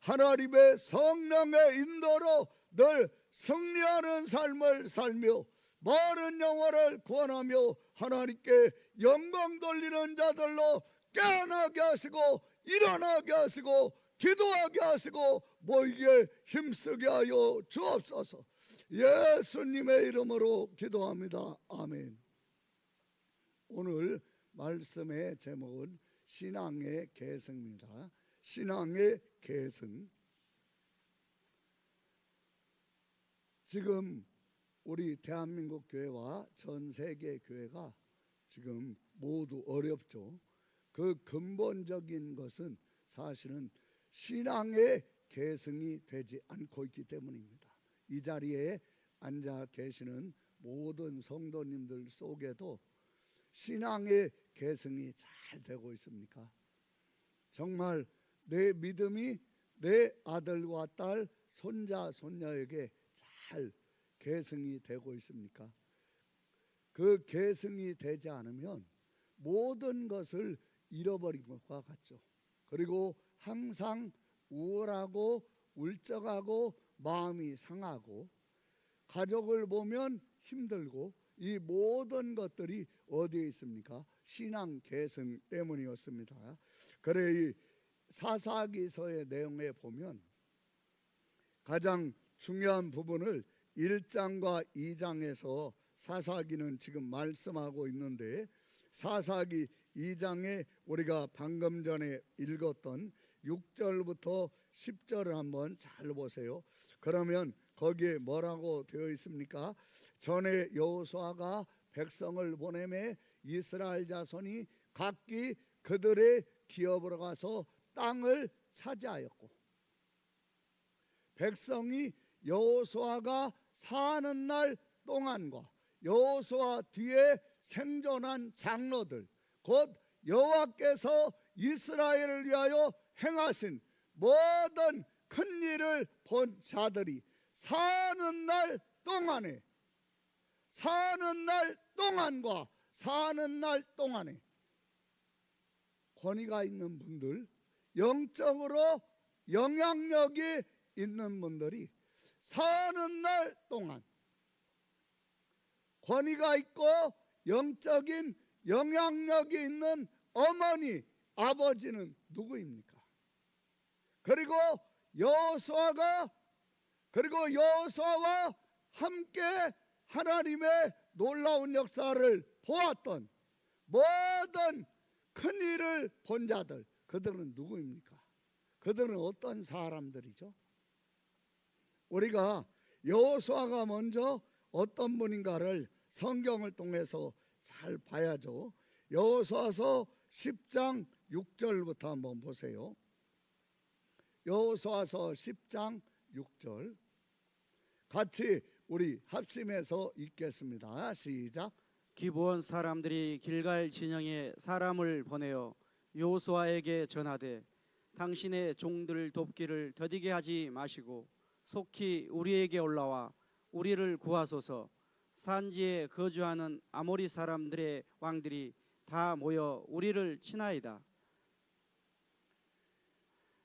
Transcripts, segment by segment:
하나님의 성령의 인도로 늘 승리하는 삶을 살며 많은 영혼을 구원하며 하나님께 영광 돌리는 자들로 깨어나게 하시고 일어나게 하시고 기도하게 하시고 모이게 힘쓰게 하여 주옵소서. 예수님의 이름으로 기도합니다. 아멘. 오늘 말씀의 제목은 신앙의 계승입니다. 신앙의 계승. 지금 우리 대한민국 교회와 전 세계 교회가 지금 모두 어렵죠. 그 근본적인 것은 사실은 신앙의 계승이 되지 않고 있기 때문입니다. 이 자리에 앉아 계시는 모든 성도님들 속에도 신앙의 계승이 잘 되고 있습니까? 정말 내 믿음이 내 아들과 딸, 손자, 손녀에게 잘 계승이 되고 있습니까? 그 계승이 되지 않으면 모든 것을 잃어버린 것과 같죠. 그리고 항상 우울하고 울적하고 마음이 상하고 가족을 보면 힘들고 이 모든 것들이 어디에 있습니까? 신앙 계승 때문이었습니다. 그래 이 사사기서의 내용에 보면 가장 중요한 부분을 1장과 2장에서 사사기는 지금 말씀하고 있는데 사사기 2장에 우리가 방금 전에 읽었던 6절부터 10절을 한번 잘 보세요. 그러면 거기에 뭐라고 되어 있습니까? 전에 여호수아가 백성을 보내매 이스라엘 자손이 각기 그들의 기업으로 가서 땅을 차지하였고 백성이 여호수아가 사는 날 동안과 여호수아 뒤에 생존한 장로들 곧 여호와께서 이스라엘을 위하여 행하신 모든 큰 일을 본 자들이 사는 날 동안에 사는 날 동안과 사는 날 동안에 권위가 있는 분들 영적으로 영향력이 있는 분들이 사는 날 동안 권위가 있고 영적인 영향력이 있는 어머니, 아버지는 누구입니까? 그리고 여호수아와 함께 하나님의 놀라운 역사를 보았던 모든 큰 일을 본 자들 그들은 누구입니까? 그들은 어떤 사람들이죠? 우리가 여호수아가 먼저 어떤 분인가를 성경을 통해서 잘 봐야죠. 여호수아서 10장 6절부터 한번 보세요. 여호수아서 10장 6절 같이 우리 합심해서 읽겠습니다. 시작. 기브온 사람들이 길갈 진영에 사람을 보내어 여호수아에게 전하되 당신의 종들을 돕기를 더디게 하지 마시고 속히 우리에게 올라와 우리를 구하소서. 산지에 거주하는 아모리 사람들의 왕들이 다 모여 우리를 치나이다.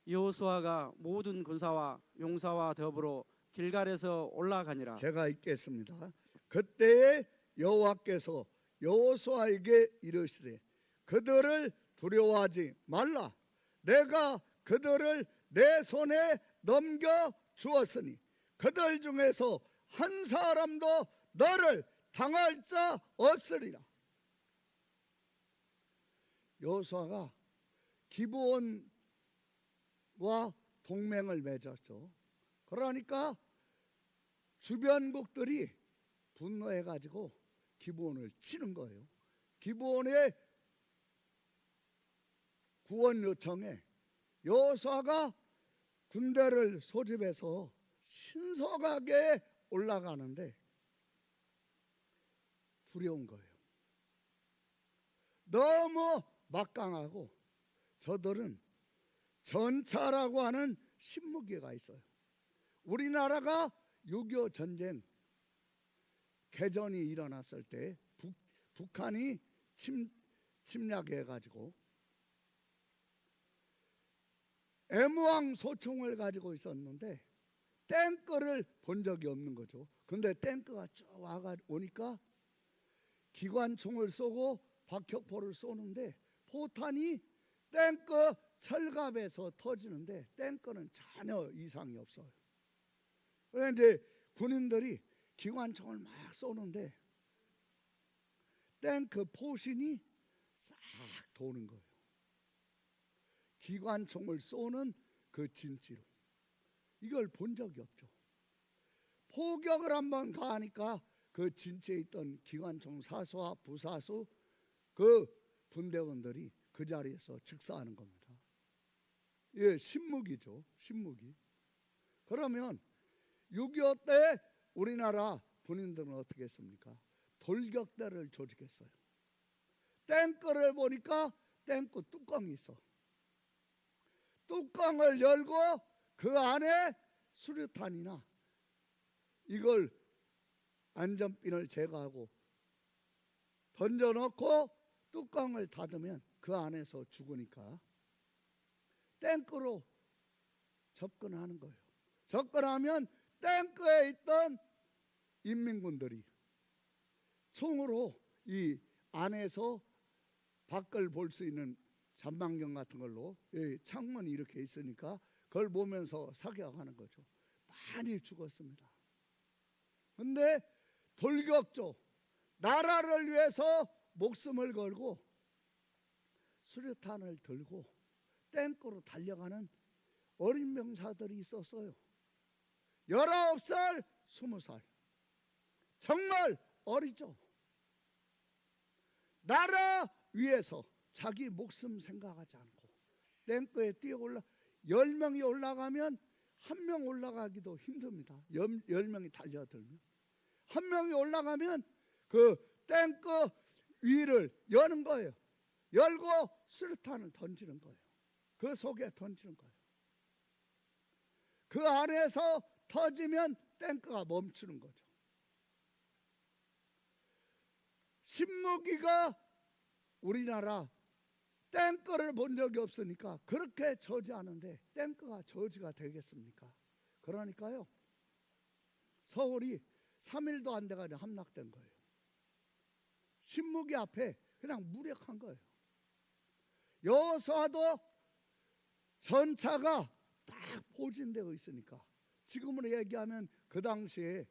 여호수아가 모든 군사와 용사와 더불어 길갈에서 올라가니라. 제가 읽겠습니다. 그때에 여호와께서 여호수아에게 이르시되 그들을 두려워하지 말라. 내가 그들을 내 손에 넘겨 주었으니 그들 중에서 한 사람도 너를 당할 자 없으리라. 여호수아가 기브온과 동맹을 맺었죠. 그러니까 주변국들이 분노해가지고 기브온을 치는 거예요. 기브온의 구원 요청에 여호수아가 군대를 소집해서 신속하게 올라가는데 두려운 거예요. 너무 막강하고 저들은 전차라고 하는 신무기가 있어요. 우리나라가 6.25 전쟁 개전이 일어났을 때 북한이 침략해가지고 애무왕 소총을 가지고 있었는데 탱크를 본 적이 없는 거죠. 근데 탱크가 쭉 오니까 기관총을 쏘고 박격포를 쏘는데 포탄이 탱크 철갑에서 터지는데 탱크는 전혀 이상이 없어요. 그래서 이제 군인들이 기관총을 막 쏘는데 탱크 포신이 싹 도는 거예요. 기관총을 쏘는 그 진지로. 이걸 본 적이 없죠. 포격을 한번 가하니까 그 진지에 있던 기관총 사수와 부사수 그 분대원들이 그 자리에서 즉사하는 겁니다. 예, 신무기죠. 신무기. 그러면 6.25 때 우리나라 군인들은 어떻게 했습니까? 돌격대를 조직했어요. 탱크를 보니까 탱크 뚜껑이 있어. 뚜껑을 열고 그 안에 수류탄이나 이걸 안전핀을 제거하고 던져놓고 뚜껑을 닫으면 그 안에서 죽으니까 탱크로 접근하는 거예요. 접근하면 탱크에 있던 인민군들이 총으로 이 안에서 밖을 볼 수 있는 전망경 같은 걸로 창문이 이렇게 있으니까 그걸 보면서 사격하는 거죠. 많이 죽었습니다. 근데 돌격조, 나라를 위해서 목숨을 걸고 수류탄을 들고 탱크로 달려가는 어린 병사들이 있었어요. 19살, 20살. 정말 어리죠. 나라 위해서 자기 목숨 생각하지 않고 탱크에 뛰어올라 10명이 올라가면 한 명 올라가기도 힘듭니다. 10명이 달려들면 한 명이 올라가면 그 탱크 위를 여는 거예요. 열고 수류탄을 던지는 거예요. 그 속에 던지는 거예요. 그 안에서 터지면 탱크가 멈추는 거죠. 신무기가 우리나라 탱크를 본 적이 없으니까 그렇게 저지하는데 탱크가 저지가 되겠습니까? 그러니까요, 서울이 3일도 안 돼가지고 함락된 거예요. 신무기 앞에 그냥 무력한 거예요. 여수와도 전차가 딱 포진되어 있으니까 지금으로 얘기하면 그 당시에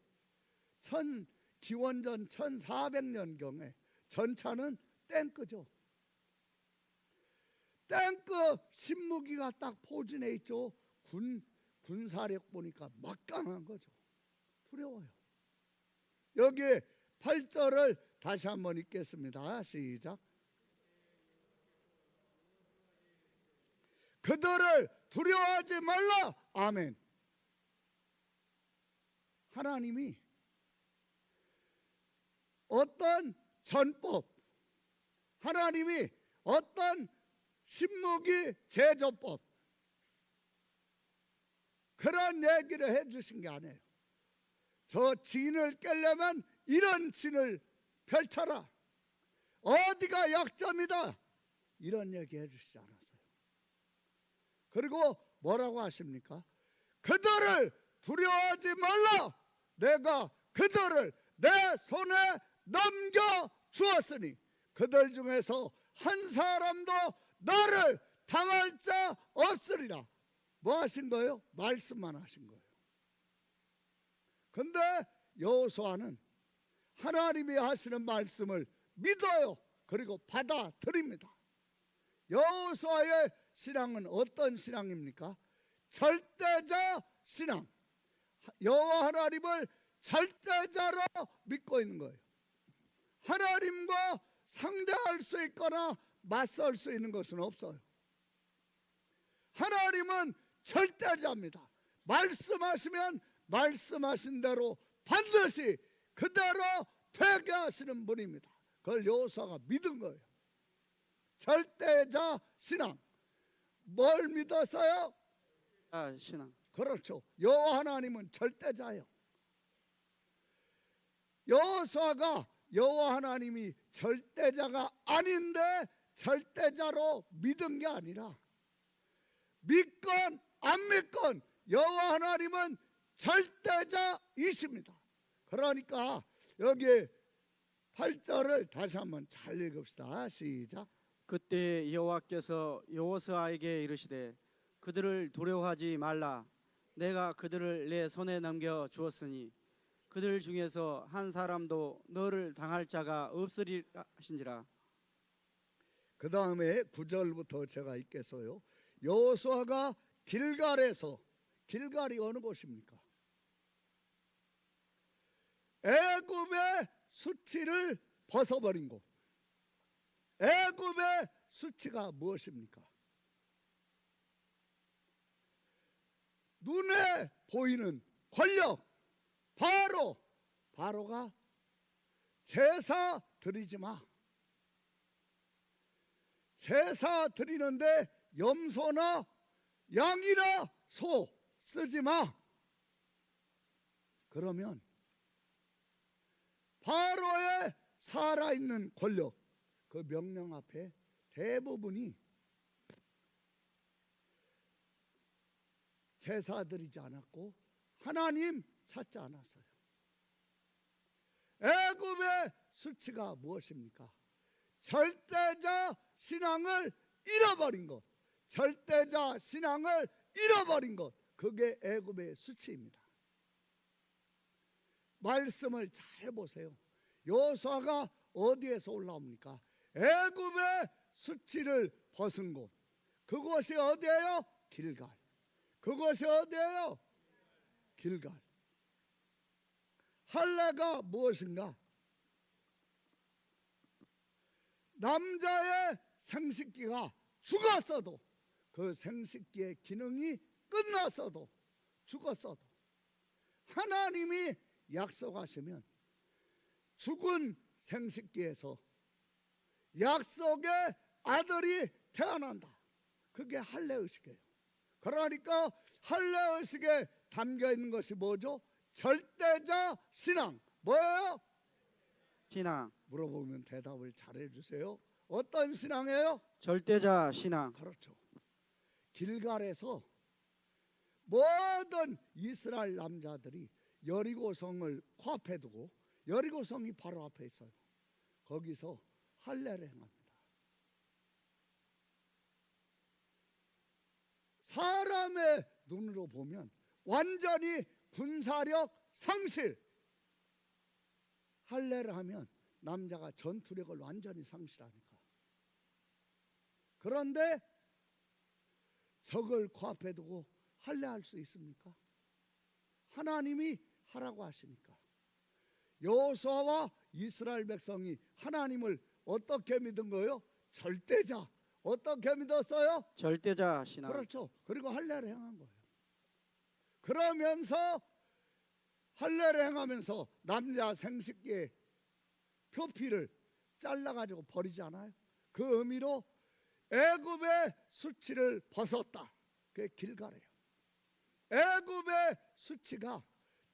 기원전 1400년경에 전차는 탱크죠. 탱크 신무기가 딱 포진해 있죠. 군사력 보니까 막강한 거죠. 두려워요. 여기 8절을 다시 한번 읽겠습니다. 시작. 그들을 두려워하지 말라. 아멘. 하나님이 어떤 전법, 하나님이 어떤 신무기 제조법, 그런 얘기를 해주신 게 아니에요. 저 진을 깨려면 이런 진을 펼쳐라. 어디가 약점이다. 이런 얘기 해주시지 않았어요. 그리고 뭐라고 하십니까? 그들을 두려워하지 말라. 내가 그들을 내 손에 넘겨 주었으니 그들 중에서 한 사람도 너를 당할 자 없으리라. 뭐 하신 거예요? 말씀만 하신 거예요. 근데 여호수아는 하나님이 하시는 말씀을 믿어요. 그리고 받아들입니다. 여호수아의 신앙은 어떤 신앙입니까? 절대자 신앙. 여호와 하나님을 절대자로 믿고 있는 거예요. 하나님과 상대할 수 있거나 맞설 수 있는 것은 없어요. 하나님은 절대자입니다. 말씀하시면 말씀하신 대로 반드시 그대로 되게 하시는 분입니다. 그걸 여호수아가 믿은 거예요. 절대자 신앙. 뭘 믿었어요? 신앙. 그렇죠. 여호와 하나님은 절대자예요. 여호수아가 여호와 하나님이 절대자가 아닌데 절대자로 믿은 게 아니라 믿건 안 믿건 여호와 하나님은 절대자이십니다. 그러니까 여기 8절을 다시 한번 잘 읽읍시다. 시작. 그때 여호와께서 여호수아에게 이르시되 그들을 두려워하지 말라. 내가 그들을 내 손에 넘겨 주었으니 그들 중에서 한 사람도 너를 당할 자가 없으리라 하신지라. 그 다음에 9절부터 제가 읽겠어요. 여호수아가 길갈에서, 길갈이 어느 곳입니까? 애굽의 수치를 벗어버린 곳. 애굽의 수치가 무엇입니까? 눈에 보이는 권력, 바로가 제사 드리지 마. 제사 드리는데 염소나 양이나 소 쓰지 마. 그러면 바로의 살아있는 권력, 그 명령 앞에 대부분이 제사 드리지 않았고 하나님 찾지 않았어요. 애굽의 수치가 무엇입니까? 절대자 신앙을 잃어버린 것, 절대자 신앙을 잃어버린 것, 그게 애굽의 수치입니다. 말씀을 잘 보세요. 여호수아가 어디에서 올라옵니까? 애굽의 수치를 벗은 곳, 그곳이 어디예요? 길갈. 그것이 어디예요? 길갈. 할례가 무엇인가? 남자의 생식기가 죽었어도, 그 생식기의 기능이 끝났어도, 죽었어도 하나님이 약속하시면 죽은 생식기에서 약속의 아들이 태어난다. 그게 할례의식이에요. 그러니까 할례의식에 담겨 있는 것이 뭐죠? 절대자 신앙. 뭐예요? 신앙. 물어보면 대답을 잘해 주세요. 어떤 신앙이에요? 절대자 신앙. 그렇죠. 길갈에서 모든 이스라엘 남자들이 여리고성을 코앞에 두고, 여리고성이 바로 앞에 있어요. 거기서 할례를 행합니다. 사람의 눈으로 보면 완전히 군사력 상실. 할례를 하면 남자가 전투력을 완전히 상실하니까. 그런데 적을 코앞에 두고 할례할 수 있습니까? 하나님이 하라고 하시니까. 여호수아와 이스라엘 백성이 하나님을 어떻게 믿은 거예요? 절대자. 어떻게 믿었어요? 절대자 신앙. 그렇죠. 그리고 할례를 행한 거예요. 그러면서 할례를 행하면서 남자 생식기의 표피를 잘라가지고 버리지 않아요? 그 의미로 애굽의 수치를 벗었다. 그게 길갈이에요. 애굽의 수치가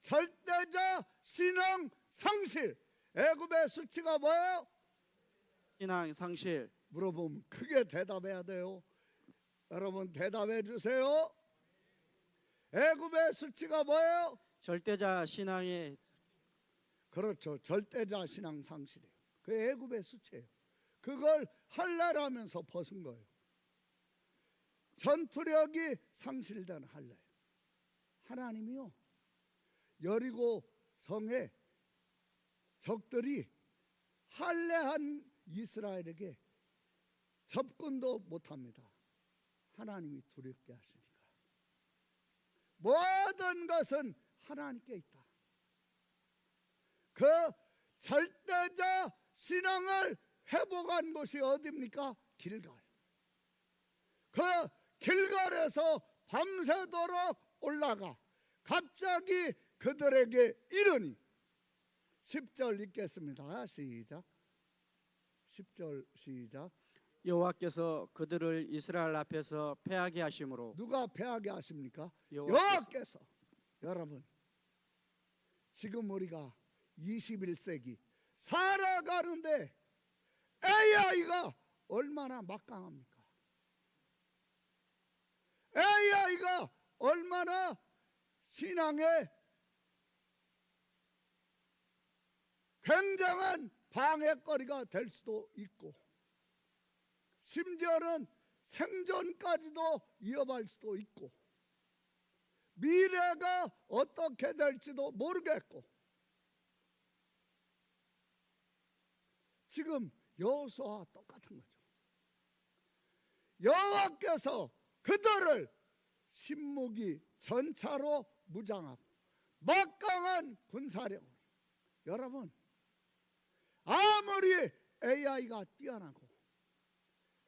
절대자 신앙 상실. 애굽의 수치가 뭐예요? 신앙 상실. 물어보면 크게 대답해야 돼요. 여러분 대답해 주세요. 애굽의 수치가 뭐예요? 절대자 신앙의. 그렇죠. 절대자 신앙 상실이에요. 그 애굽의 수치예요. 그걸 할례를 하면서 벗은 거예요. 전투력이 상실된 할례. 하나님이요, 여리고 성에 적들이 할례한 이스라엘에게 접근도 못합니다. 하나님이 두렵게 하시니까. 모든 것은 하나님께 있다. 그 절대자 신앙을 회복한 곳이 어디입니까? 길갈. 그 길갈에서 밤새도록 올라가 갑자기 그들에게 이르니. 10절 읽겠습니다. 시작. 10절 시작. 여호와께서 그들을 이스라엘 앞에서 패하게 하심으로. 누가 패하게 하십니까? 여호와께서. 여러분, 지금 우리가 21세기 살아가는데 AI가 얼마나 막강합니까? AI가 얼마나 신앙에 굉장한 방해거리가 될 수도 있고, 심지어는 생존까지도 위협할 수도 있고, 미래가 어떻게 될지도 모르겠고, 지금 여호수아와 똑같은 거죠. 여호와께서 그들을 신무기 전차로 무장하고 막강한 군사력으로, 여러분 아무리 AI가 뛰어나고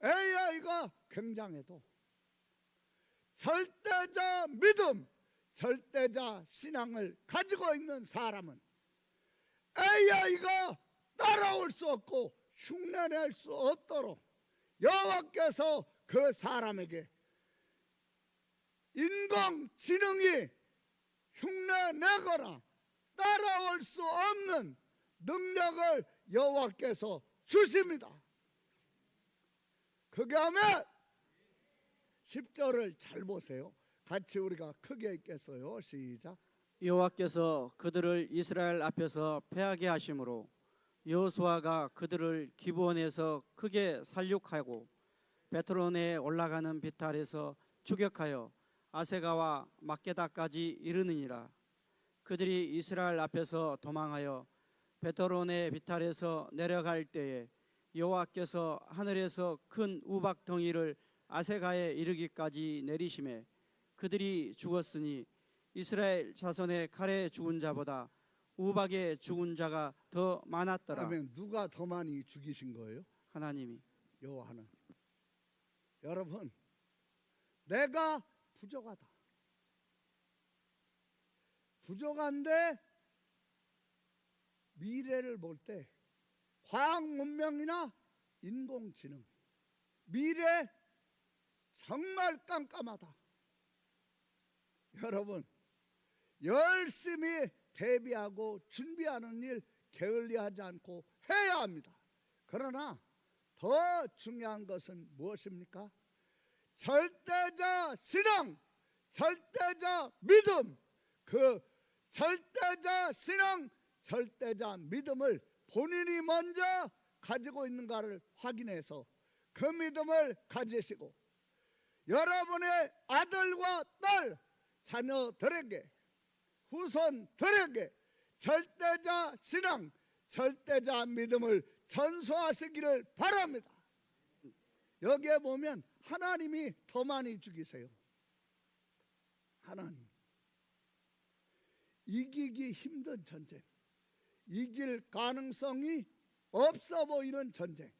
AI가 굉장해도 절대자 믿음, 절대자 신앙을 가지고 있는 사람은 AI가 따라올 수 없고 흉내낼 수 없도록 여호와께서 그 사람에게 인공지능이 흉내내거나 따라올 수 없는 능력을 여호와께서 주십니다. 그게 하면 10절을 잘 보세요. 같이 우리가 크게 읽겠어요. 시작. 여호와께서 그들을 이스라엘 앞에서 패하게 하심으로 여호수아가 그들을 기브온에서 크게 살육하고 베트론에 올라가는 비탈에서 추격하여 아세가와 막게다까지 이르느니라. 그들이 이스라엘 앞에서 도망하여 베트론의 비탈에서 내려갈 때에 여호와께서 하늘에서 큰 우박 덩이를 아세가에 이르기까지 내리심에 그들이 죽었으니 이스라엘 자손의 칼에 죽은 자보다 우박에 죽은 자가 더 많았더라. 그러면 누가 더 많이 죽이신 거예요? 하나님이. 여호와 하나님. 여러분, 내가 부족하다. 부족한데 미래를 볼 때 과학 문명이나 인공지능, 미래 정말 깜깜하다. 여러분, 열심히 대비하고 준비하는 일 게을리하지 않고 해야 합니다. 그러나 더 중요한 것은 무엇입니까? 절대자 신앙, 절대자 믿음, 그 절대자 신앙, 절대자 믿음을 본인이 먼저 가지고 있는가를 확인해서 그 믿음을 가지시고 여러분의 아들과 딸, 자녀들에게, 후손들에게 절대자 신앙, 절대자 믿음을 전수하시기를 바랍니다. 여기에 보면 하나님이 더 많이 죽이세요. 하나님. 이기기 힘든 전쟁, 이길 가능성이 없어 보이는 전쟁,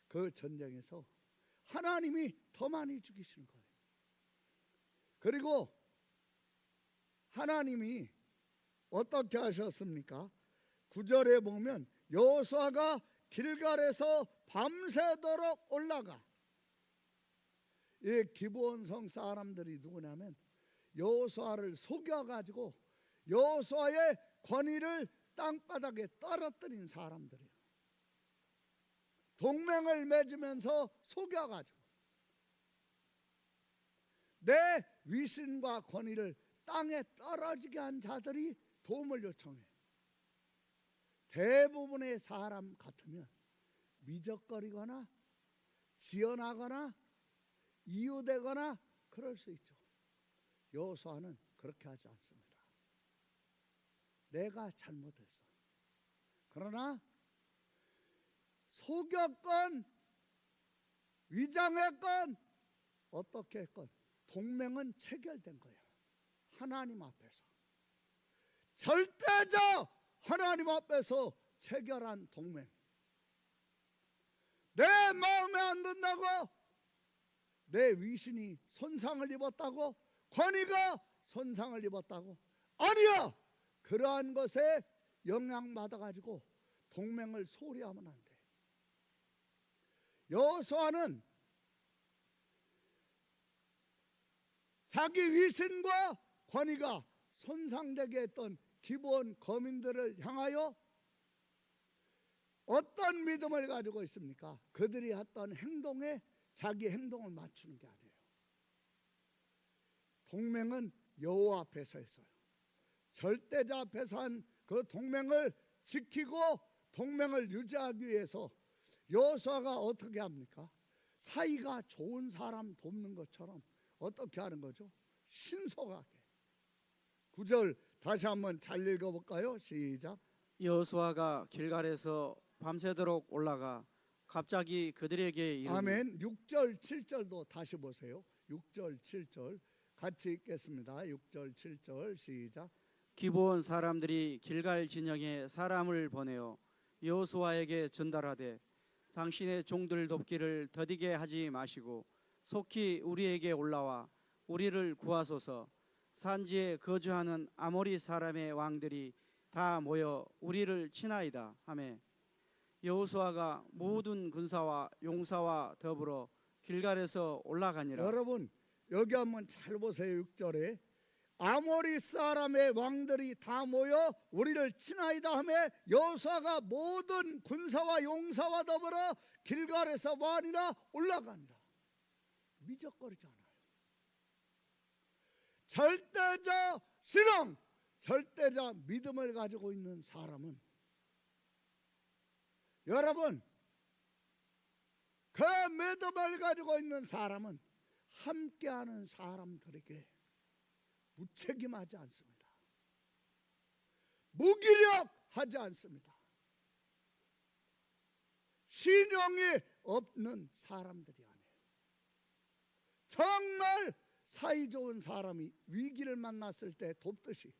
그 전쟁에서 하나님이 더 많이 죽이시는 거예요. 그리고 하나님이 어떻게 하셨습니까? 9절에 보면 여호수아가 길갈에서 밤새도록 올라가. 이 기브온성 사람들이 누구냐면 여호수아를 속여가지고 여호수아의 권위를 땅바닥에 떨어뜨린 사람들이에요. 동맹을 맺으면서 속여가지고 내 위신과 권위를 땅에 떨어지게 한 자들이 도움을 요청해. 대부분의 사람 같으면 미적거리거나 지어나거나 이유되거나 그럴 수 있죠. 여호수아는 그렇게 하지 않습니다. 내가 잘못했어. 그러나 속였건 위장했건 어떻게 했건 동맹은 체결된 거예요. 하나님 앞에서 절대적 하나님 앞에서 체결한 동맹. 내 마음에 안 든다고, 내 위신이 손상을 입었다고, 권위가 손상을 입었다고, 아니야. 그러한 것에 영향받아가지고 동맹을 소홀히 하면 안 돼. 여호수아는 자기 위신과 권위가 손상되게 했던 기브온 거민들을 향하여 어떤 믿음을 가지고 있습니까? 그들이 했던 행동에 자기 행동을 맞추는 게 아니에요. 동맹은 여호와 앞에서 했어요. 절대자 앞에서 한 그 동맹을 지키고 동맹을 유지하기 위해서 여호수아가 어떻게 합니까? 사이가 좋은 사람 돕는 것처럼 어떻게 하는 거죠? 신속하게. 9절 다시 한번 잘 읽어볼까요? 시작. 여호수아가 길갈에서 밤새도록 올라가 갑자기 그들에게 이르니 아멘. 6절 7절도 다시 보세요. 6절 7절 같이 읽겠습니다. 6절 7절 시작. 기브온 사람들이 길갈 진영에 사람을 보내어 여호수아에게 전달하되 당신의 종들 돕기를 더디게 하지 마시고 속히 우리에게 올라와 우리를 구하소서. 산지에 거주하는 아모리 사람의 왕들이 다 모여 우리를 치나이다 하매 여호수아가 모든 군사와 용사와 더불어 길갈에서 올라가니라. 여러분 여기 한번 잘 보세요. 6절에 아모리 사람의 왕들이 다 모여 우리를 치나이다 하며 여호수아가 모든 군사와 용사와 더불어 길갈에서 뭐하니라 올라간다. 미적거리지 않아요. 절대자 신앙, 절대자 믿음을 가지고 있는 사람은 여러분 그 믿음을 가지고 있는 사람은 함께하는 사람들에게 무책임하지 않습니다. 무기력하지 않습니다. 신용이 없는 사람들이 아니에요. 정말 사이 좋은 사람이 위기를 만났을 때 돕듯이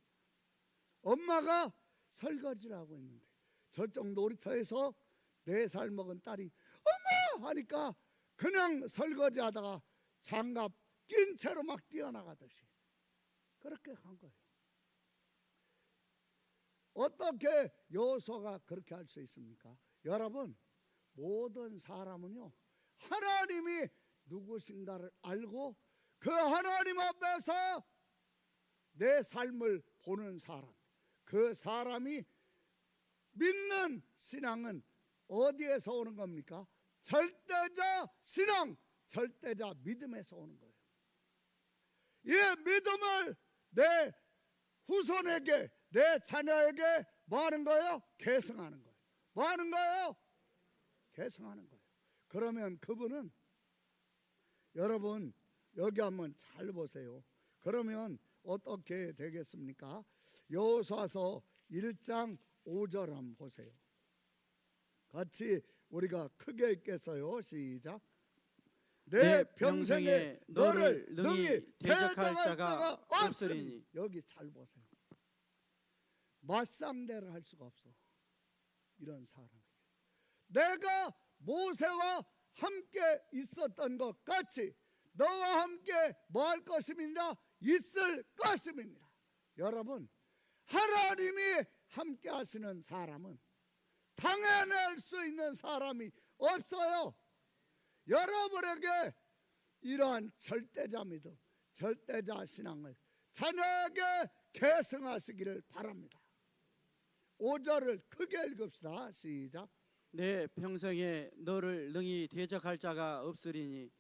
엄마가 설거지를 하고 있는데 저쪽 놀이터에서 4살 먹은 딸이 엄마 하니까 그냥 설거지하다가 장갑 낀 채로 막 뛰어나가듯이 그렇게 한 거예요. 어떻게 여호수아가 그렇게 할 수 있습니까? 여러분 모든 사람은요 하나님이 누구신가를 알고 그 하나님 앞에서 내 삶을 보는 사람, 그 사람이 믿는 신앙은 어디에서 오는 겁니까? 절대자 신앙, 절대자 믿음에서 오는 거예요. 이 믿음을 내 후손에게, 내 자녀에게 뭐 하는 거예요? 계승하는 거예요. 뭐 하는 거예요? 계승하는 거예요. 그러면 그분은 여러분 여기 한번 잘 보세요. 그러면 어떻게 되겠습니까? 여호수아서 1장 5절 한번 보세요. 같이 우리가 크게 읽겠어요. 시작. 내 평생에 너를 능히 대적할 자가 없으리니. 여기 잘 보세요. 맞상대를 할 수가 없어. 이런 사람에게 내가 모세와 함께 있었던 것 같이 너와 함께 뭐 할 것임이냐? 있을 것임이니라. 여러분 하나님이 함께 하시는 사람은 당해낼 수 있는 사람이 없어요. 여러분에게 이러한 절대자 믿음, 절대자 신앙을 자녀에게 계승하시기를 바랍니다. 5절을 크게 읽읍시다. 시작. 내 평생에 너를 능히 대적할 자가 없으리니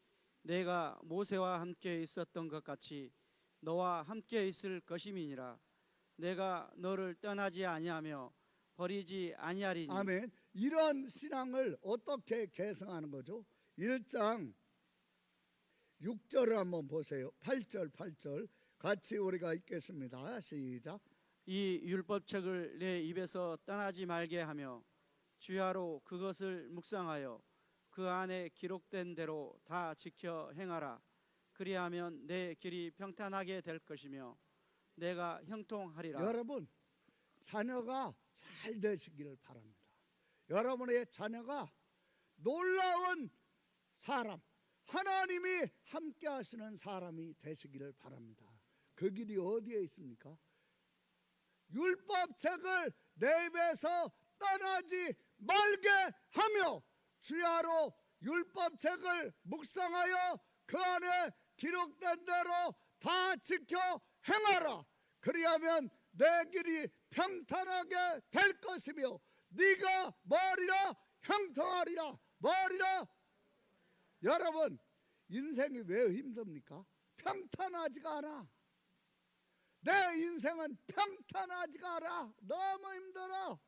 내가 모세와 함께 있었던 것 같이 너와 함께 있을 것임이니라. 내가 너를 떠나지 아니하며 버리지 아니하리니. 아멘. 이런 신앙을 어떻게 계승하는 거죠? 1장 6절을 한번 보세요. 8절 같이 우리가 읽겠습니다. 시작. 이 율법책을 내 입에서 떠나지 말게 하며 주야로 그것을 묵상하여 그 안에 기록된 대로 다 지켜 행하라. 그리하면 내 길이 평탄하게 될 것이며 내가 형통하리라. 여러분 자녀가 잘 되시기를 바랍니다. 여러분의 자녀가 놀라운 사람, 하나님이 함께 하시는 사람이 되시기를 바랍니다. 그 길이 어디에 있습니까? 율법책을 내 입에서 떠나지 말게 하며 주야로 율법책을 묵상하여 그 안에 기록된 대로 다 지켜 행하라. 그리하면 내 길이 평탄하게 될 것이며 네가 뭐하리라? 형통하리라. 뭐하리라? 여러분 인생이 왜 힘듭니까? 평탄하지가 않아. 내 인생은 평탄하지가 않아. 너무 힘들어.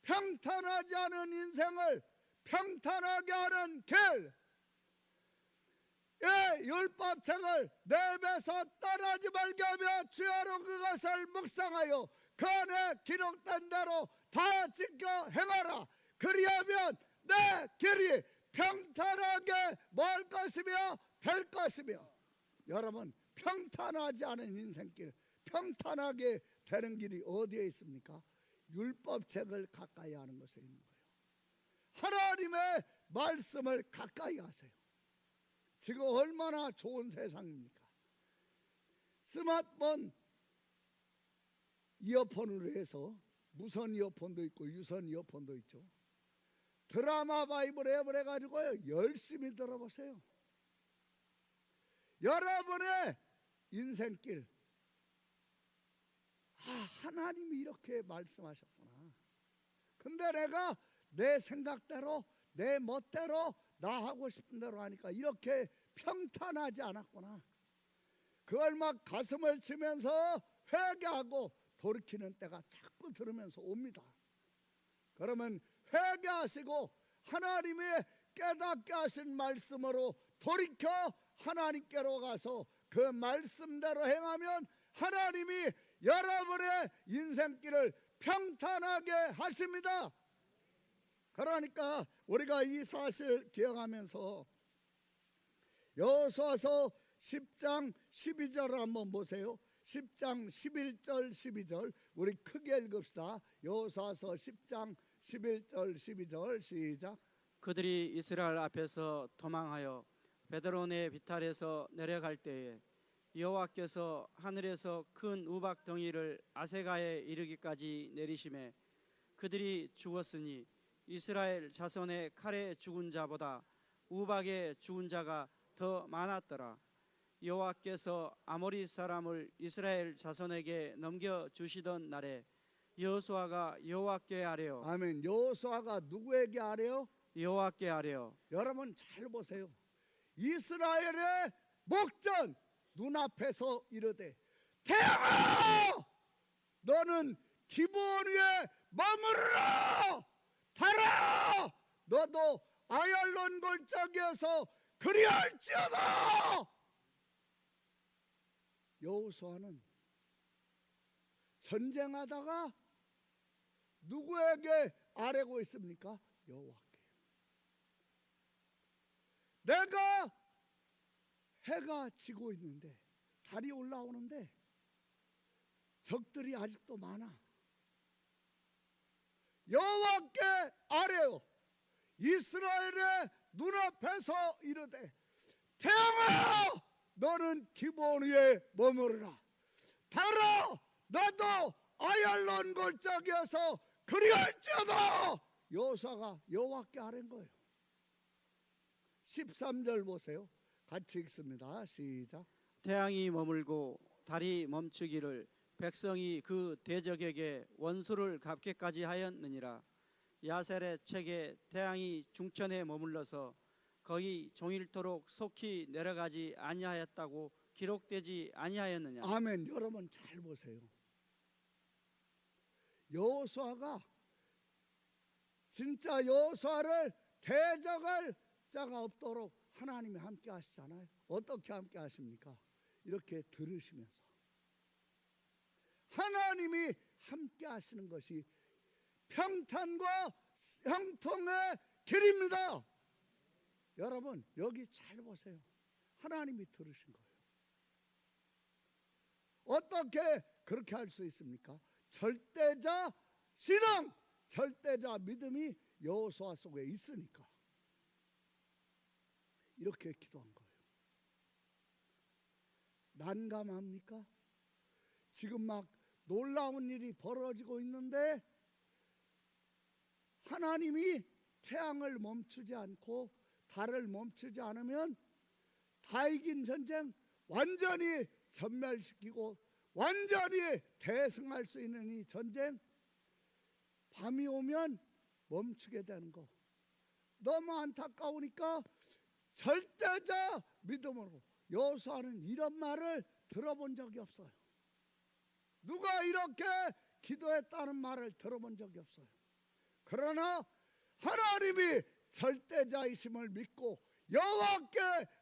평탄하지 않은 인생을 평탄하게 하는 길, 율법책을 내 입에서 떠나지 말게 하며 주야로 그것을 묵상하여 그 안에 기록된 대로 다 지켜 행하라. 그리하면 내 길이 평탄하게 뭘 것이며 될 것이며. 여러분, 평탄하지 않은 인생길, 평탄하게 되는 길이 어디에 있습니까? 율법책을 가까이 하는 것에 있는 거예요. 하나님의 말씀을 가까이 하세요. 지금 얼마나 좋은 세상입니까? 스마트폰 이어폰으로 해서 무선 이어폰도 있고 유선 이어폰도 있죠. 드라마 바이블 앱을 해가지고요, 열심히 들어보세요. 여러분의 인생길, 하나님이 이렇게 말씀하셨구나. 근데 내가 내 생각대로 내 멋대로 나 하고 싶은 대로 하니까 이렇게 평탄하지 않았구나. 그걸 막 가슴을 치면서 회개하고 돌이키는 때가 자꾸 들으면서 옵니다. 그러면 회개하시고 하나님이 깨닫게 하신 말씀으로 돌이켜 하나님께로 가서 그 말씀대로 행하면 하나님이 여러분의 인생길을 평탄하게 하십니다. 그러니까 우리가 이 사실 기억하면서 여호수아서 10장 12절을 한번 보세요. 10장 11절 12절 우리 크게 읽읍시다. 여호수아서 10장 11절 12절 시작. 그들이 이스라엘 앞에서 도망하여 베드론의 비탈에서 내려갈 때에 여호와께서 하늘에서 큰 우박 덩이를 아세가에 이르기까지 내리심에 그들이 죽었으니 이스라엘 자손의 칼에 죽은 자보다 우박에 죽은 자가 더 많았더라. 여호와께서 아모리 사람을 이스라엘 자손에게 넘겨주시던 날에 여호수아가 여호와께 아뢰어. 아멘. 여호수아가 누구에게 아뢰어? 여호와께 아뢰어. 여러분 잘 보세요. 이스라엘의 목전 눈앞에서 이르되 태양아 너는 기브온 위에 머무르라. 달아 너도 아얄론 골짜기에서 그리할지어다. 여호수아는 전쟁하다가 누구에게 아뢰고 있습니까? 여호와께. 내가 해가 지고 있는데 달이 올라오는데 적들이 아직도 많아. 여호와께 아뢰어 이스라엘의 눈앞에서 이르되 태양아 너는 기브온 위에 머무르라. 달아 너도 아얄론 골짜기에서 그리할지어다. 여호수아가 여호와께 아뢰는 거예요. 13절 보세요. 같이 읽습니다. 시작. 태양이 머물고 달이 멈추기를 백성이 그 대적에게 원수를 갚게까지 하였느니라. 야셀의 책에 태양이 중천에 머물러서 거기 종일토록 속히 내려가지 아니하였다고 기록되지 아니하였느냐. 아멘. 여러분 잘 보세요. 여호수아가 진짜 여호수아를 대적할 자가 없도록 하나님이 함께 하시잖아요. 어떻게 함께 하십니까? 이렇게 들으시면서 하나님이 함께 하시는 것이 평탄과 형통의 길입니다. 여러분 여기 잘 보세요. 하나님이 들으신 거예요. 어떻게 그렇게 할 수 있습니까? 절대자 신앙, 절대자 믿음이 여호수아 속에 있으니까 이렇게 기도한 거예요. 난감합니까? 지금 막 놀라운 일이 벌어지고 있는데 하나님이 태양을 멈추지 않고 달을 멈추지 않으면 다 이긴 전쟁 완전히 전멸시키고 완전히 대승할 수 있는 이 전쟁 밤이 오면 멈추게 되는 거 너무 안타까우니까 절대자 믿음으로 여호수아는 이런 말을 들어본 적이 없어요. 누가 이렇게 기도했다는 말을 들어본 적이 없어요. 그러나 하나님이 절대자이심을 믿고 여호와께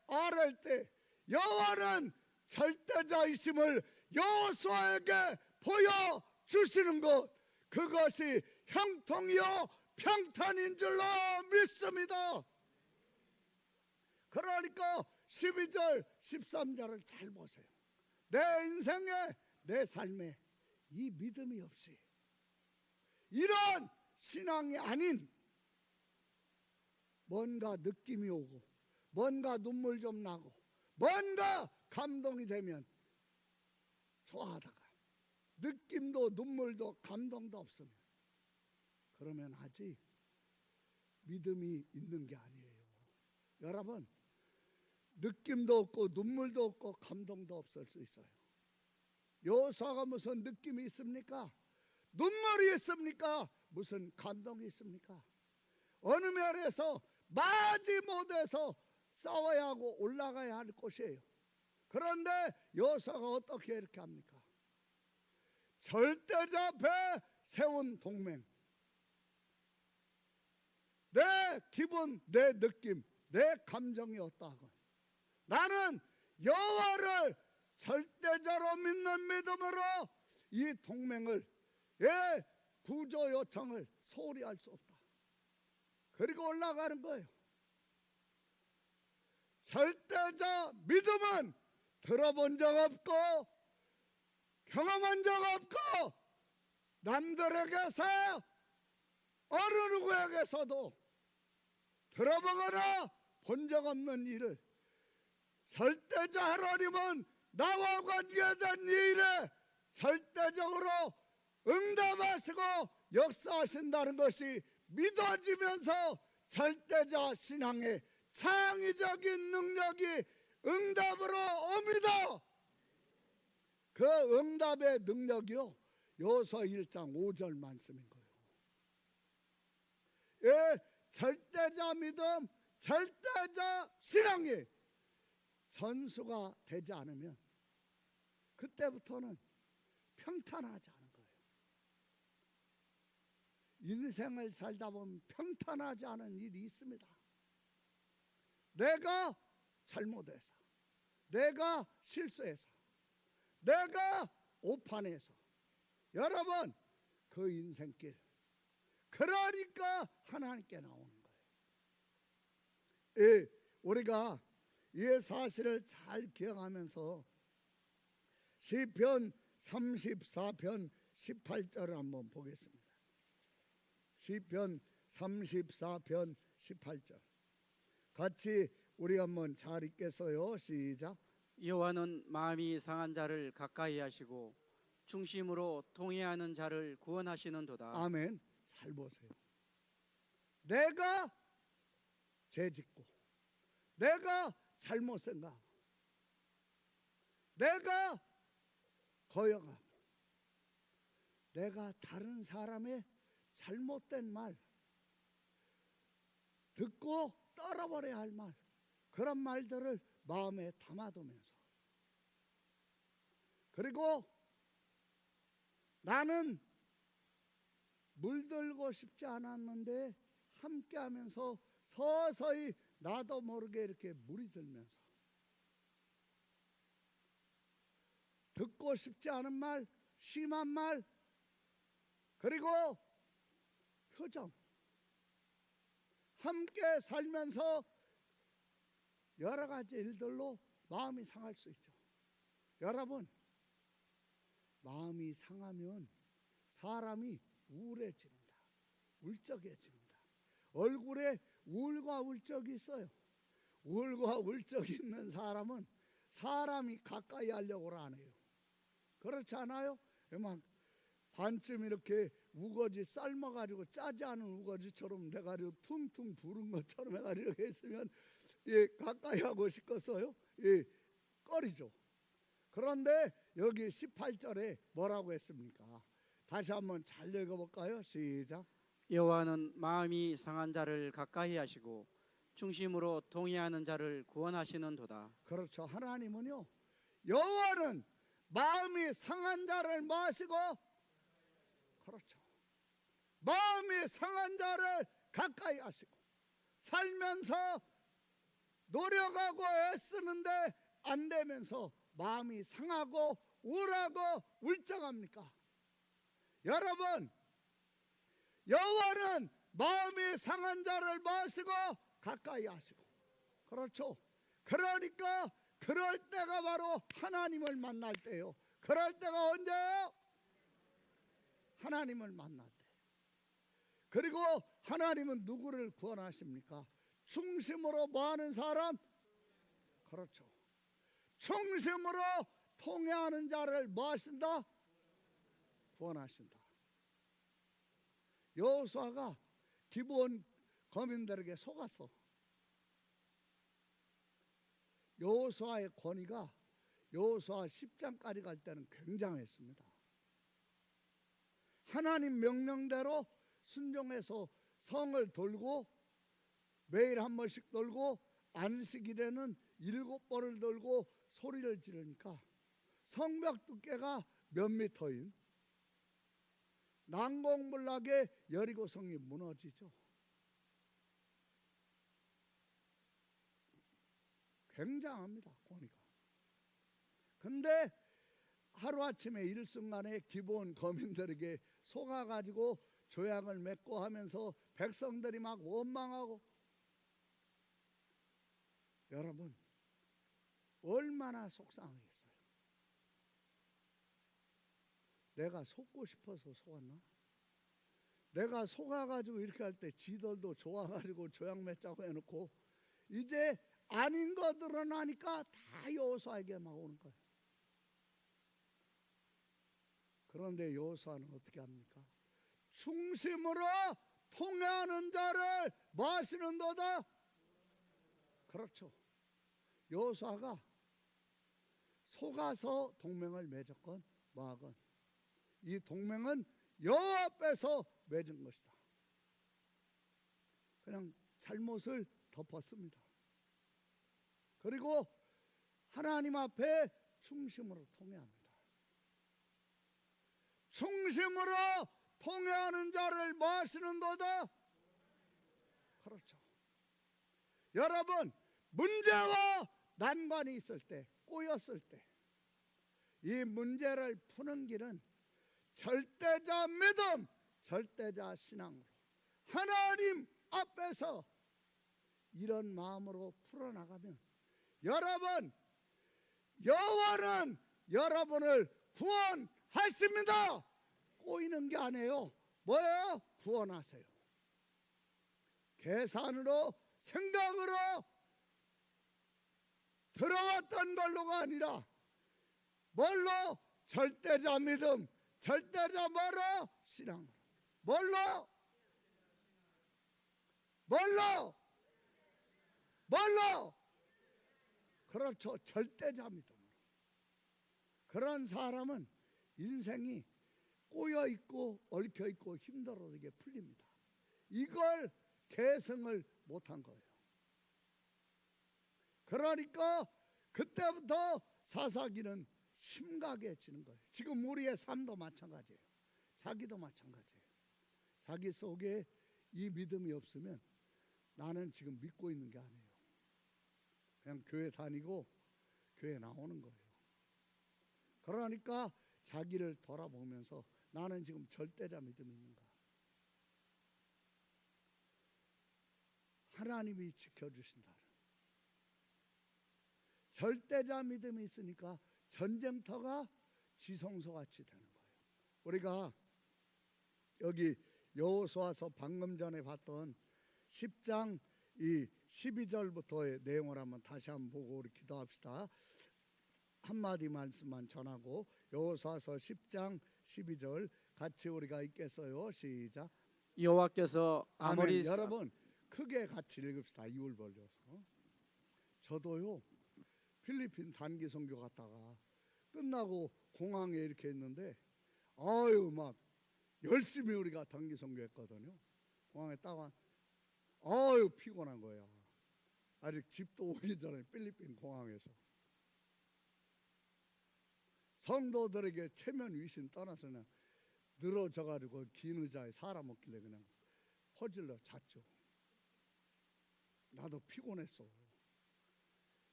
아뢰 때 여호와는 절대자이심을 여호수아에게 보여주시는 것, 그것이 형통이요 평탄인 줄로 믿습니다. 그러니까 12절 13절을 잘 보세요. 내 인생에 내 삶에 이 믿음이 없이 이런 신앙이 아닌 뭔가 느낌이 오고 뭔가 눈물 좀 나고 뭔가 감동이 되면 좋아하다가 느낌도 눈물도 감동도 없으면 그러면 아직 믿음이 있는 게 아니에요. 여러분, 느낌도 없고 눈물도 없고 감동도 없을 수 있어요. 여호수아가 무슨 느낌이 있습니까? 눈물이 있습니까? 무슨 감동이 있습니까? 어느 면에서 마지못해서 싸워야 하고 올라가야 할 곳이에요. 그런데 여호수아가 어떻게 이렇게 합니까? 절대자 앞에 세운 동맹, 내 기분, 내 느낌, 내 감정이 어떠하건 나는 여호와를 절대자로 믿는 믿음으로 이 동맹을, 구조 요청을 소홀히 할 수 없다. 그리고 올라가는 거예요. 절대자 믿음은 들어본 적 없고 경험한 적 없고 남들에게서 어느 누구에게서도 들어보거나 본 적 없는 일을 절대자 하나님은 나와 관계된 일에 절대적으로 응답하시고 역사하신다는 것이 믿어지면서 절대자 신앙의 창의적인 능력이 응답으로 옵니다. 그 응답의 능력이요, 여호수아 1장 5절 말씀인 거예요. 절대자 믿음, 절대자 신앙이 전수가 되지 않으면 그때부터는 평탄하지 않은 거예요. 인생을 살다 보면 평탄하지 않은 일이 있습니다. 내가 잘못해서, 내가 실수해서, 내가 오판해서, 여러분 그 인생길, 그러니까 하나님께 나오는 거예요. 우리가 이 사실을 잘 기억하면서 시편 34편 18절을 한번 보겠습니다. 시편 34편 18절 같이 우리 한번 잘 읽겠어요. 시작. 여호와는 마음이 상한 자를 가까이 하시고 중심으로 통회하는 자를 구원하시는도다. 아멘. 잘 보세요. 내가 죄짓고 내가 잘못 생각하고 내가 거역하고 내가 다른 사람의 잘못된 말 듣고 떨어버려야 할 말, 그런 말들을 마음에 담아두면서, 그리고 나는 물들고 싶지 않았는데 함께하면서 서서히 나도 모르게 이렇게 물이 들면서 듣고 싶지 않은 말, 심한 말, 그리고 표정, 함께 살면서 여러 가지 일들로 마음이 상할 수 있죠. 여러분, 마음이 상하면 사람이 우울해집니다. 울적해집니다. 얼굴에 우울과 울적이 있어요. 우울과 울적이 있는 사람은 사람이 가까이 하려고 안 해요. 그렇지 않아요? 막 반쯤 이렇게 우거지 삶아가지고 짜지 않은 우거지처럼 돼가지고 퉁퉁 부른 것처럼 해가지고 이렇게 있으면 가까이 하고 싶겠어요? 꺼리죠. 그런데 여기 18절에 뭐라고 했습니까? 다시 한번 잘 읽어볼까요? 시작. 여호와는 마음이 상한 자를 가까이 하시고 중심으로 통회하는 자를 구원하시는도다. 그렇죠. 하나님은요, 여호와는 마음이 상한 자를 마시고, 그렇죠, 마음이 상한 자를 가까이 하시고, 살면서 노력하고 애쓰는데 안 되면서 마음이 상하고 우울하고 울적합니까? 여러분, 여호와는 마음이 상한 자를 마시고 가까이 하시고, 그렇죠. 그러니까 그럴 때가 바로 하나님을 만날 때요. 그럴 때가 언제예요? 하나님을 만날 때. 그리고 하나님은 누구를 구원하십니까? 충심으로 뭐하는 사람? 그렇죠. 충심으로 통회하는 자를 뭐 하신다? 구원하신다. 여호수아가 기브온 거민들에게 속았어. 여호수아의 권위가 여호수아 10장까지 갈 때는 굉장했습니다. 하나님 명령대로 순종해서 성을 돌고, 매일 한 번씩 돌고, 안식일에는 7번을 돌고 소리를 지르니까 성벽 두께가 몇 미터인 난공불락의 여리고성이 무너지죠. 굉장합니다, 권위가. 근데 하루아침에 일순간에 기브온 거민들에게 속아가지고 조약을 맺고 하면서 백성들이 막 원망하고, 여러분 얼마나 속상하겠어요. 내가 속고 싶어서 속았나? 내가 속아가지고 이렇게 할 때 지들도 좋아가지고 조약 맺자고 해놓고 이제 아닌 거 드러나니까 다 여호수아에게 막 오는 거예요. 그런데 여호수아는 어떻게 합니까? 충심으로 통회하는 자를 마시는도다. 그렇죠. 여호수아가 속아서 동맹을 맺었건 뭐하건 이 동맹은 여호와 앞에서 맺은 것이다. 그냥 잘못을 덮었습니다. 그리고 하나님 앞에 충심으로 통회합니다. 충심으로 통회하는 자를 마시는도다. 그렇죠. 여러분, 문제와 난관이 있을 때, 꼬였을 때, 이 문제를 푸는 길은 절대자 믿음, 절대자 신앙으로 하나님 앞에서 이런 마음으로 풀어나가면, 여러분, 여호와는 여러분을 구원하십니다. 꼬이는 게 아니에요. 뭐예요? 구원하세요. 계산으로, 생각으로 들어왔던 걸로가 아니라 뭘로? 절대자 믿음, 절대자 뭐로? 신앙으로. 뭘로? 뭘로? 뭘로? 그렇죠. 절대자 믿음으로. 그런 사람은 인생이 꼬여있고 얽혀있고 힘들어도 이게 풀립니다. 이걸 계승을 못한 거예요. 그러니까 그때부터 사사기는 심각해지는 거예요. 지금 우리의 삶도 마찬가지예요. 자기도 마찬가지예요. 자기 속에 이 믿음이 없으면 나는 지금 믿고 있는 게 아니에요. 그냥 교회 다니고 교회 나오는 거예요. 그러니까 자기를 돌아보면서 나는 지금 절대자 믿음이 있는가? 하나님이 지켜주신다. 절대자 믿음이 있으니까 전쟁터가 지성소같이 되는 거예요. 우리가 여기 여호수아서 방금 전에 봤던 10장 이 12절부터의 내용을 한번 다시 한번 보고 우리 기도합시다. 한마디 말씀만 전하고 여호수아서 10장 12절 같이 우리가 읽겠어요. 시작. 여호와께서 아모리 여러분 크게 같이 읽읍시다. 입을 벌려서. 저도요 필리핀 단기 선교 갔다가 끝나고 공항에 이렇게 있는데 아유 막 열심히 우리가 단기 선교했거든요. 공항에 딱 아유 피곤한 거야. 아직 집도 오기 전에 필리핀 공항에서 성도들에게 체면 위신 떠나서 그냥 늘어져 가지고 긴 의자에 사람 없길래 그냥 퍼질러 잤죠. 나도 피곤했어.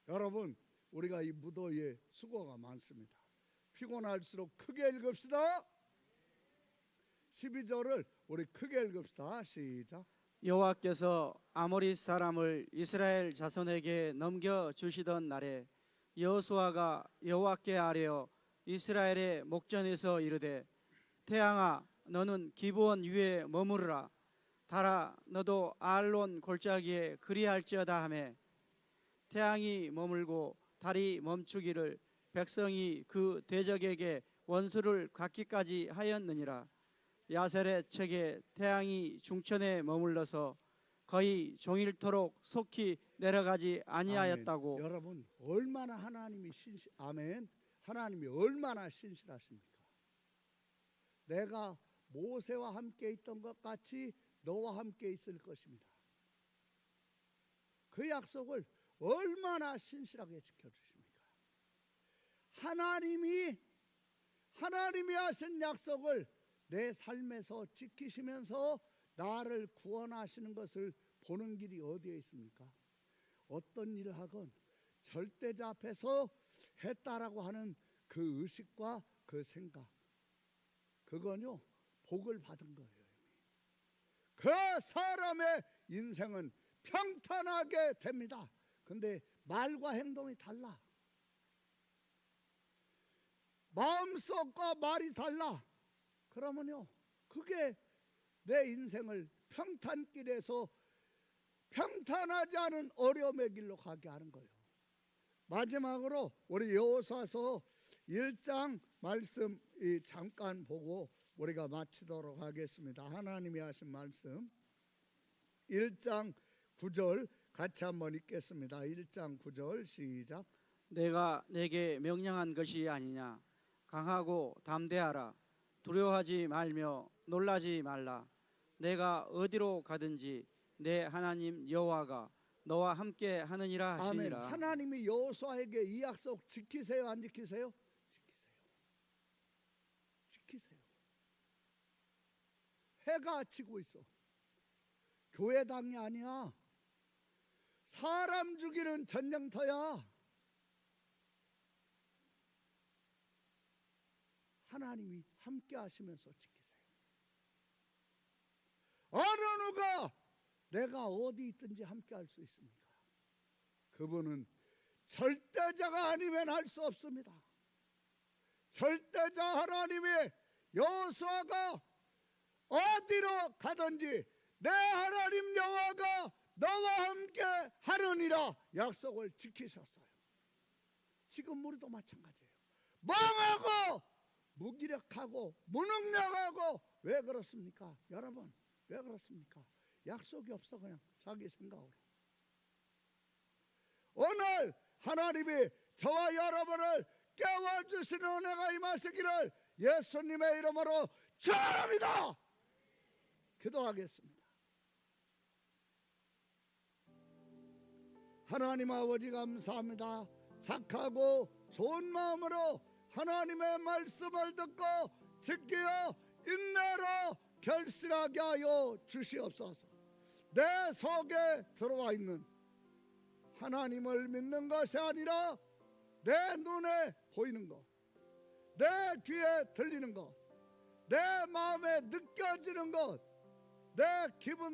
여러분, 우리가 이 무더위에 수고가 많습니다. 피곤할수록 크게 읽읍시다. 12절을 우리 크게 읽읍시다. 시작. 여호와께서 아모리 사람을 이스라엘 자손에게 넘겨 주시던 날에 여호수아가 여호와께 아뢰어 이스라엘의 목전에서 이르되 태양아 너는 기브온 위에 머무르라 달아 너도 아알론 골짜기에 그리할지어다 하매 태양이 머물고 달이 멈추기를 백성이 그 대적에게 원수를 갚기까지 하였느니라. 야셀의 책에 태양이 중천에 머물러서 거의 종일토록 속히 내려가지 아니하였다고. 아멘. 여러분 얼마나 하나님이 아멘. 하나님이 얼마나 신실하십니까? 내가 모세와 함께 있던 것 같이 너와 함께 있을 것입니다. 그 약속을 얼마나 신실하게 지켜주십니까? 하나님이 하신 약속을 내 삶에서 지키시면서 나를 구원하시는 것을 보는 길이 어디에 있습니까? 어떤 일을 하건 절대자 앞에서 했다라고 하는 그 의식과 그 생각, 그건요 복을 받은 거예요. 그 사람의 인생은 평탄하게 됩니다. 근데 말과 행동이 달라. 마음속과 말이 달라. 그러면요 그게 내 인생을 평탄길에서 평탄하지 않은 어려움의 길로 가게 하는 거예요. 마지막으로 우리 여호수아서 1장 말씀 잠깐 보고 우리가 마치도록 하겠습니다. 하나님이 하신 말씀 1장 9절 같이 한번 읽겠습니다. 1장 9절 시작. 내가 내게 명령한 것이 아니냐. 강하고 담대하라. 두려워하지 말며 놀라지 말라. 내가 어디로 가든지 내 하나님 여호와가 너와 함께 하느니라 하시니라. 아멘. 하나님이 여호수아에게 이 약속 지키세요 안 지키세요? 지키세요. 해가 지고 있어. 교회당이 아니야. 사람 죽이는 전쟁터야. 하나님이 함께 하시면서 지키세요. 어느 누가 내가 어디 있든지 함께 할 수 있습니까? 그분은 절대자가 아니면 할 수 없습니다. 절대자 하나님의 여호수아가 어디로 가든지 내 하나님 여호와가 너와 함께 하느니라 약속을 지키셨어요. 지금 우리도 마찬가지예요. 멍하고 무기력하고 무능력하고 왜 그렇습니까? 여러분 왜 그렇습니까? 약속이 없어. 그냥 자기 생각으로. 오늘 하나님이 저와 여러분을 깨워주시는 은혜가 임하시기를 예수님의 이름으로 축원합니다. 기도하겠습니다. 하나님 아버지 감사합니다. 착하고 좋은 마음으로 하나님의 말씀을 듣고 지키어 인내로 결실하게 하여 주시옵소서. 내 속에 들어와 있는 하나님을 믿는 것이 아니라 내 눈에 보이는 것, 내 귀에 들리는 것, 내 마음에 느껴지는 것, 내 기분